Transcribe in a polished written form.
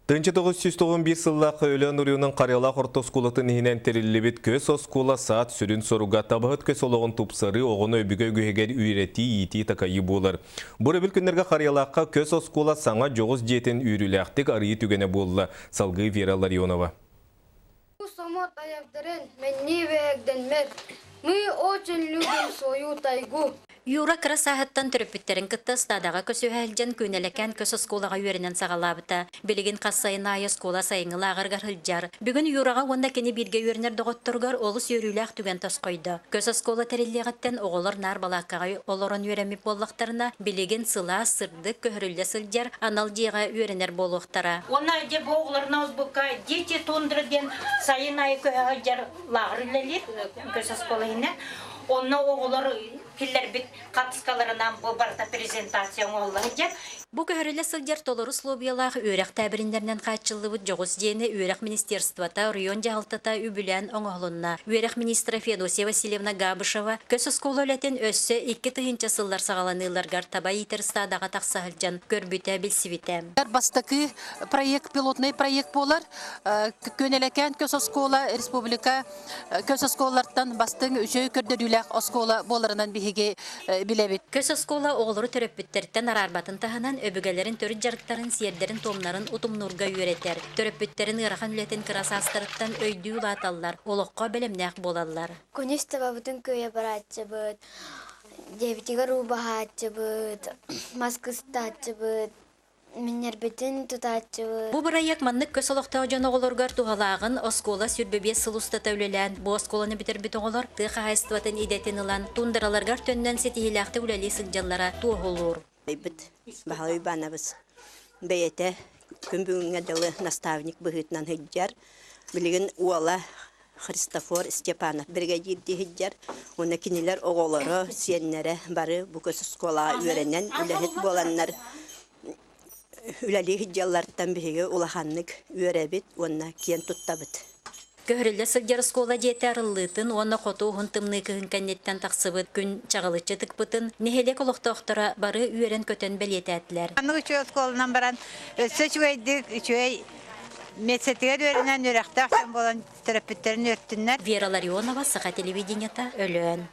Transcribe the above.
1991 сыллақ өлен ұрыуның қарияла қортоскулатын ехінен терілібет көз оскула саат сүрін соруға табығыт көз олығын тупсары оғыны өбігі өгігер үйреті еті такайы болыр. Бұр өбіл күнерге қариялаққа көз оскула саңа жоғыз жетін үйріләқтік арıyı түгені болы. Салғы Вера Ларионова. Самот аяқтарын мәнне вәгденмер. Мы очень любим свою тайгу. Юра красахаттан төрөпүттерин кытта стадаға көсөһәлжен күнәләкән көсө сколага үйренен сагалабыта. Билигин кассайына ай скола сайыңыла агаргар хылжар. Бүгүн юрага онда кени бирге үйренер доготторгар олус йөрүләк түгән тоскойды. Көсө скола териллегәттен оголор нар балаккага олорон үйрәмип боллактарына билигин сыла сырды көһрүлдә сылжар анал жига үйренер болуктара. Она де богларна узбука дети тундырден сайына ай көһәлжар лагырлелер көсө сколаһына. Онна оголор киллер бит катыскаларынан бу барта презентация оллаһы. Бу көһрүлдә сылжар толору слобиялах үрәк тәбириндәрнән качыллыбыт жогус жене үрәк министерствота район жалтата үбүлән оңоһлунна. Үрәк министры Федосия Васильевна Габышева көсө скололатын өссө 2 тыгынча сыллар сагаланыларгар табай интерстадага таксаһылжан көрбүтә билсибите. Бастакы проект пилотный проект болар. Көнелекән көсө скола республика көсө сколалардан бастың үчөй көрдөрүләк оскола боларынан биһиге билебит. Көсө скола оголору төрөппүттерден арарбатын таһанан өбүгәләрен төрүт жарыктарын, сиердерин томнарын утумнурга үйрәтер. Төрөппүттерин ырахан үлетен кырасастырыттан өйдүү латаллар, олоққа белемнәк болаллар. Конистава бутын көйе баратчыбыт. Дебитига рубахатчыбыт. Маскыстатчыбыт. Миннер битин тутатчыбыт. Бу проект маннык көсөлөктө жана оголоргар тугалагын оскола сүрбебе сылуста тәүлелән. Бу осколаны битербит оголор тыха хайстватын идетин илан тундыраларгар төннән сетихиләхте үләли сылҗаллара туһулур. Бит баһай банабыз. Бәйәтә күн бүгенгә дәле наставник быһытнан хиҗҗар. Билеген уала Христофор Степанов бригадир хиҗҗар. Уны киниләр оголары, сиеннәре бары бу көс школа үйрәнән үләһет боланнар. Үләли хиҗҗаллардан биһиге улаханнык үйрәбит, уны киен туттабыт. Көһрүлдә сылҗар скола жетәриллытын, оны хоту хунтымны көнкәннеттән таксыбыт күн чагылычы тыкпытын, нехеле колоктоктора бары үйрен көтөн белетәтләр. Аны үчө сколынан баран сөчвейдик, үчөй медсетигә дөренән үрәхтәхтән болан терапевтләрне өрттүннәр. Вера Ларионова, Саха телевидениета, Өлөн.